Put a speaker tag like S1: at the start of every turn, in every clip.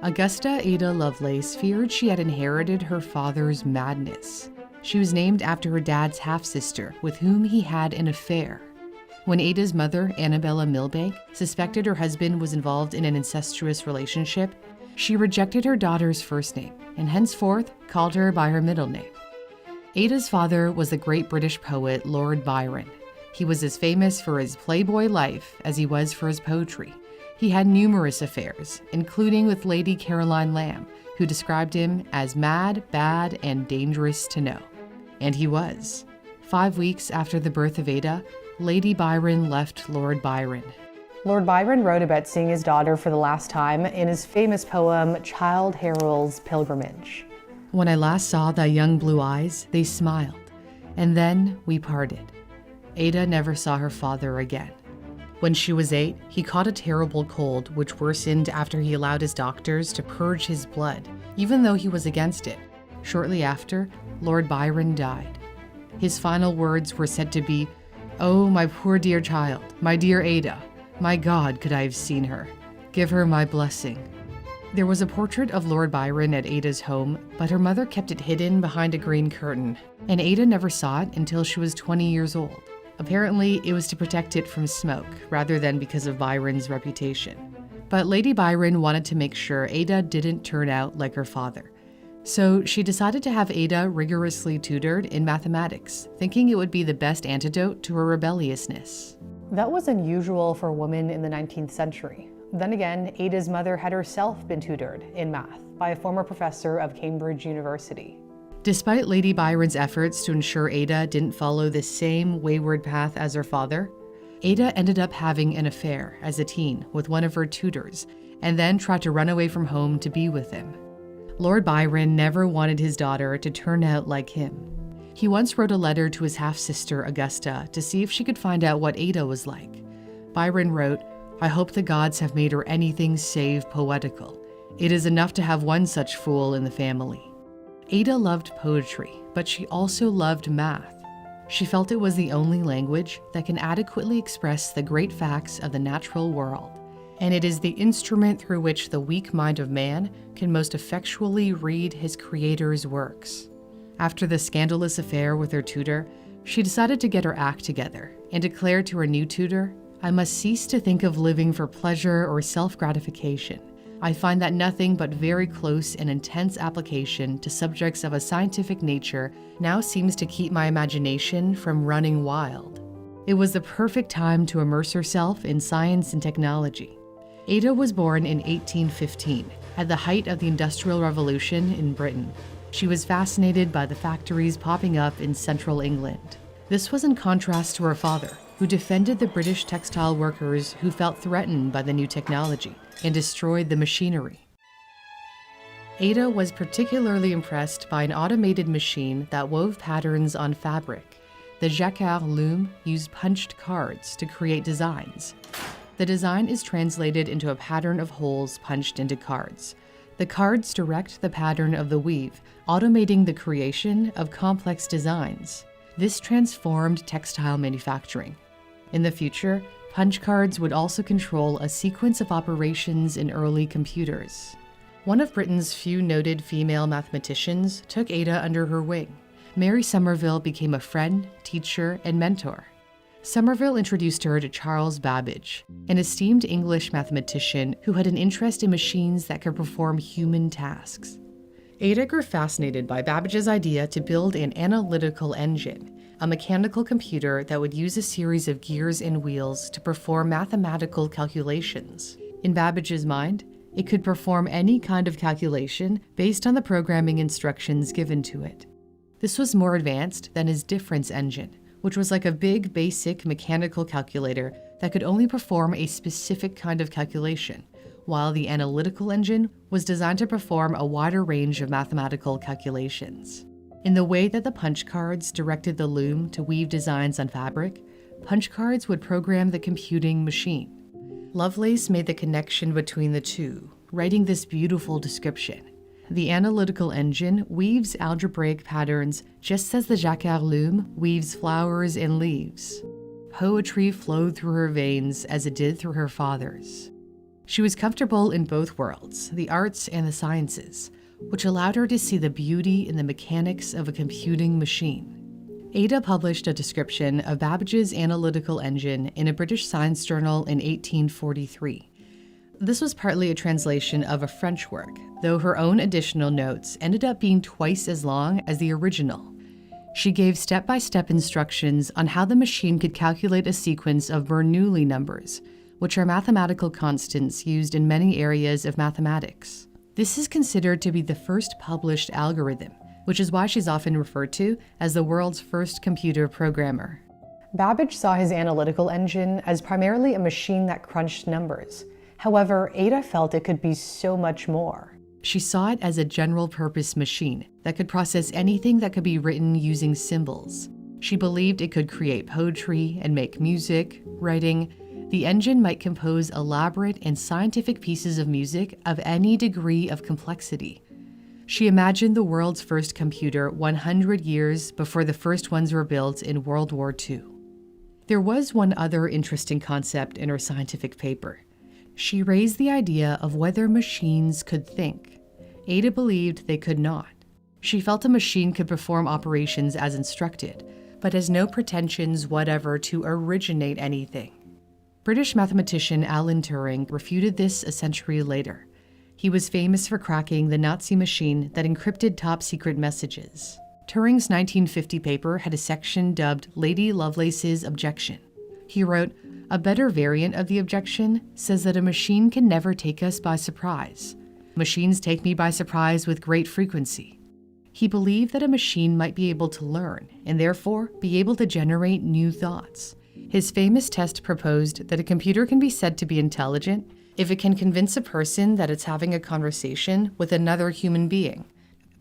S1: Augusta Ada Lovelace feared she had inherited her father's madness. She was named after her dad's half-sister, with whom he had an affair. When Ada's mother, Annabella Milbank, suspected her husband was involved in an incestuous relationship, she rejected her daughter's first name and henceforth called her by her middle name. Ada's father was the great British poet Lord Byron. He was as famous for his playboy life as he was for his poetry. He had numerous affairs, including with Lady Caroline Lamb, who described him as mad, bad, and dangerous to know. And he was. 5 weeks after the birth of Ada, Lady Byron left Lord Byron.
S2: Lord Byron wrote about seeing his daughter for the last time in his famous poem, Childe Harold's Pilgrimage.
S1: When I last saw thy young blue eyes, they smiled, and then we parted. Ada never saw her father again. When she was 8, he caught a terrible cold, which worsened after he allowed his doctors to purge his blood, even though he was against it. Shortly after, Lord Byron died. His final words were said to be, "Oh, my poor dear child, my dear Ada, my God, could I have seen her. Give her my blessing." There was a portrait of Lord Byron at Ada's home, but her mother kept it hidden behind a green curtain, and Ada never saw it until she was 20 years old. Apparently, it was to protect it from smoke, rather than because of Byron's reputation. But Lady Byron wanted to make sure Ada didn't turn out like her father. So she decided to have Ada rigorously tutored in mathematics, thinking it would be the best antidote to her rebelliousness.
S2: That was unusual for women in the 19th century. Then again, Ada's mother had herself been tutored in math by a former professor of Cambridge University.
S1: Despite Lady Byron's efforts to ensure Ada didn't follow the same wayward path as her father, Ada ended up having an affair as a teen with one of her tutors, and then tried to run away from home to be with him. Lord Byron never wanted his daughter to turn out like him. He once wrote a letter to his half-sister Augusta to see if she could find out what Ada was like. Byron wrote, "I hope the gods have made her anything save poetical. It is enough to have one such fool in the family." Ada loved poetry, but she also loved math. She felt it was the only language that can adequately express the great facts of the natural world, and it is the instrument through which the weak mind of man can most effectually read his creator's works. After the scandalous affair with her tutor, she decided to get her act together and declared to her new tutor, "I must cease to think of living for pleasure or self-gratification. I find that nothing but very close and intense application to subjects of a scientific nature now seems to keep my imagination from running wild." It was the perfect time to immerse herself in science and technology. Ada was born in 1815, at the height of the Industrial Revolution in Britain. She was fascinated by the factories popping up in central England. This was in contrast to her father, who defended the British textile workers who felt threatened by the new technology and destroyed the machinery. Ada was particularly impressed by an automated machine that wove patterns on fabric. The Jacquard loom used punched cards to create designs. The design is translated into a pattern of holes punched into cards. The cards direct the pattern of the weave, automating the creation of complex designs. This transformed textile manufacturing. In the future, punch cards would also control a sequence of operations in early computers. One of Britain's few noted female mathematicians took Ada under her wing. Mary Somerville became a friend, teacher, and mentor. Somerville introduced her to Charles Babbage, an esteemed English mathematician who had an interest in machines that could perform human tasks. Ada grew fascinated by Babbage's idea to build an analytical engine, a mechanical computer that would use a series of gears and wheels to perform mathematical calculations. In Babbage's mind, it could perform any kind of calculation based on the programming instructions given to it. This was more advanced than his difference engine, which was like a big, basic mechanical calculator that could only perform a specific kind of calculation, while the analytical engine was designed to perform a wider range of mathematical calculations. In the way that the punch cards directed the loom to weave designs on fabric, punch cards would program the computing machine. Lovelace made the connection between the two, writing this beautiful description. The analytical engine weaves algebraic patterns just as the Jacquard loom weaves flowers and leaves. Poetry flowed through her veins as it did through her father's. She was comfortable in both worlds, the arts and the sciences, which allowed her to see the beauty in the mechanics of a computing machine. Ada published a description of Babbage's analytical engine in a British science journal in 1843. This was partly a translation of a French work, though her own additional notes ended up being twice as long as the original. She gave step-by-step instructions on how the machine could calculate a sequence of Bernoulli numbers, which are mathematical constants used in many areas of mathematics. This is considered to be the first published algorithm, which is why she's often referred to as the world's first computer programmer.
S2: Babbage saw his analytical engine as primarily a machine that crunched numbers. However, Ada felt it could be so much more.
S1: She saw it as a general-purpose machine that could process anything that could be written using symbols. She believed it could create poetry and make music, writing. The engine might compose elaborate and scientific pieces of music of any degree of complexity. She imagined the world's first computer 100 years before the first ones were built in World War II. There was one other interesting concept in her scientific paper. She raised the idea of whether machines could think. Ada believed they could not. She felt a machine could perform operations as instructed, but has no pretensions whatever to originate anything. British mathematician Alan Turing refuted this a century later. He was famous for cracking the Nazi machine that encrypted top-secret messages. Turing's 1950 paper had a section dubbed Lady Lovelace's Objection. He wrote, "A better variant of the objection says that a machine can never take us by surprise. Machines take me by surprise with great frequency." He believed that a machine might be able to learn and therefore be able to generate new thoughts. His famous test proposed that a computer can be said to be intelligent if it can convince a person that it's having a conversation with another human being.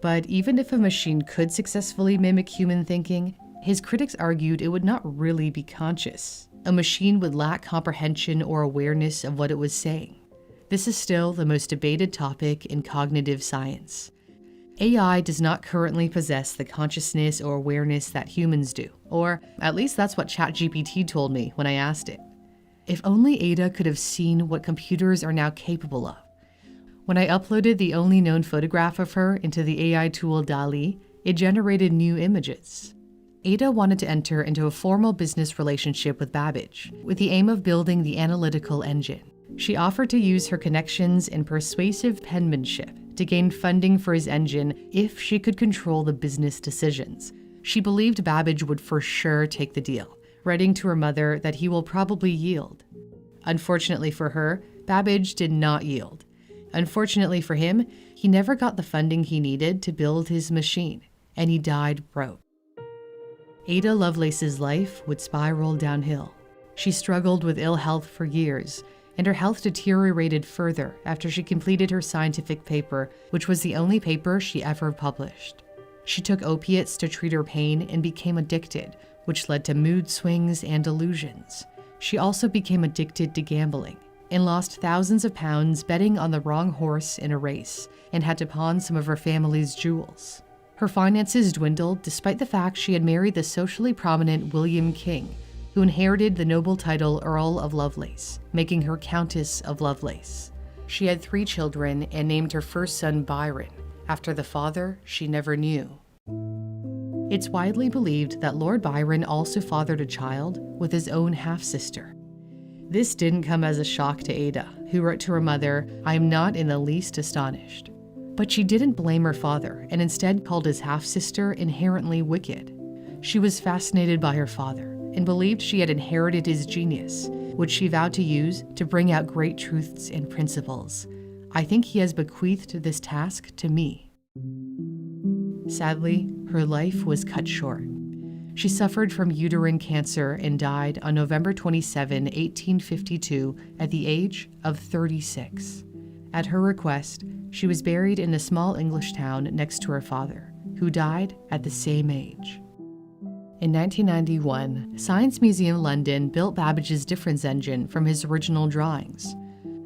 S1: But even if a machine could successfully mimic human thinking, his critics argued it would not really be conscious. A machine would lack comprehension or awareness of what it was saying. This is still the most debated topic in cognitive science. AI does not currently possess the consciousness or awareness that humans do, or at least that's what ChatGPT told me when I asked it. If only Ada could have seen what computers are now capable of. When I uploaded the only known photograph of her into the AI tool DALL-E, it generated new images. Ada wanted to enter into a formal business relationship with Babbage, with the aim of building the analytical engine. She offered to use her connections and persuasive penmanship to gain funding for his engine if she could control the business decisions. She believed Babbage would for sure take the deal, writing to her mother that he will probably yield. Unfortunately for her, Babbage did not yield. Unfortunately for him, he never got the funding he needed to build his machine, and he died broke. Ada Lovelace's life would spiral downhill. She struggled with ill health for years, and her health deteriorated further after she completed her scientific paper, which was the only paper she ever published. She took opiates to treat her pain and became addicted, which led to mood swings and delusions. She also became addicted to gambling and lost thousands of pounds betting on the wrong horse in a race and had to pawn some of her family's jewels. Her finances dwindled despite the fact she had married the socially prominent William King, who inherited the noble title Earl of Lovelace, making her Countess of Lovelace. She had 3 children and named her first son Byron, after the father she never knew. It's widely believed that Lord Byron also fathered a child with his own half-sister. This didn't come as a shock to Ada, who wrote to her mother, "I am not in the least astonished." But she didn't blame her father and instead called his half-sister inherently wicked. She was fascinated by her father and believed she had inherited his genius, which she vowed to use to bring out great truths and principles. "I think he has bequeathed this task to me." Sadly, her life was cut short. She suffered from uterine cancer and died on November 27, 1852, at the age of 36. At her request, she was buried in a small English town next to her father, who died at the same age. In 1991, Science Museum London built Babbage's difference engine from his original drawings.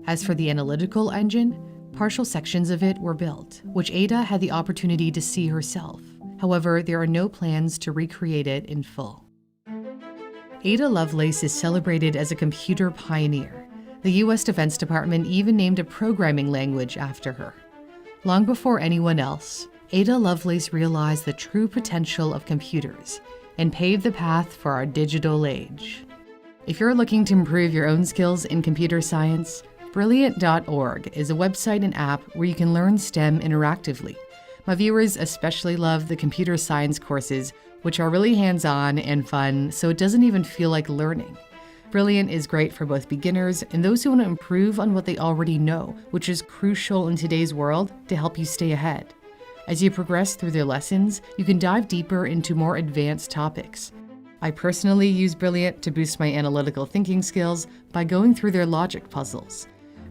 S1: As for the analytical engine, partial sections of it were built, which Ada had the opportunity to see herself. However, there are no plans to recreate it in full. Ada Lovelace is celebrated as a computer pioneer. The The US Defense Department even named a programming language after her. Long before anyone else, Ada Lovelace realized the true potential of computers and paved the path for our digital age. If you're looking to improve your own skills in computer science, Brilliant.org is a website and app where you can learn STEM interactively. My viewers especially love the computer science courses, which are really hands-on and fun, so it doesn't even feel like learning. Brilliant is great for both beginners and those who want to improve on what they already know, which is crucial in today's world to help you stay ahead. As you progress through their lessons, you can dive deeper into more advanced topics. I personally use Brilliant to boost my analytical thinking skills by going through their logic puzzles.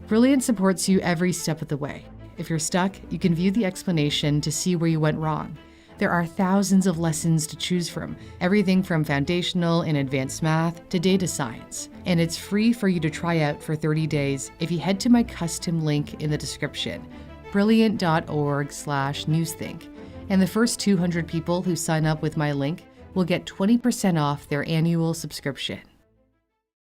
S1: Brilliant supports you every step of the way. If you're stuck, you can view the explanation to see where you went wrong. There are thousands of lessons to choose from, everything from foundational and advanced math to data science. And it's free for you to try out for 30 days if you head to my custom link in the description, brilliant.org/newsthink. And the first 200 people who sign up with my link will get 20% off their annual subscription.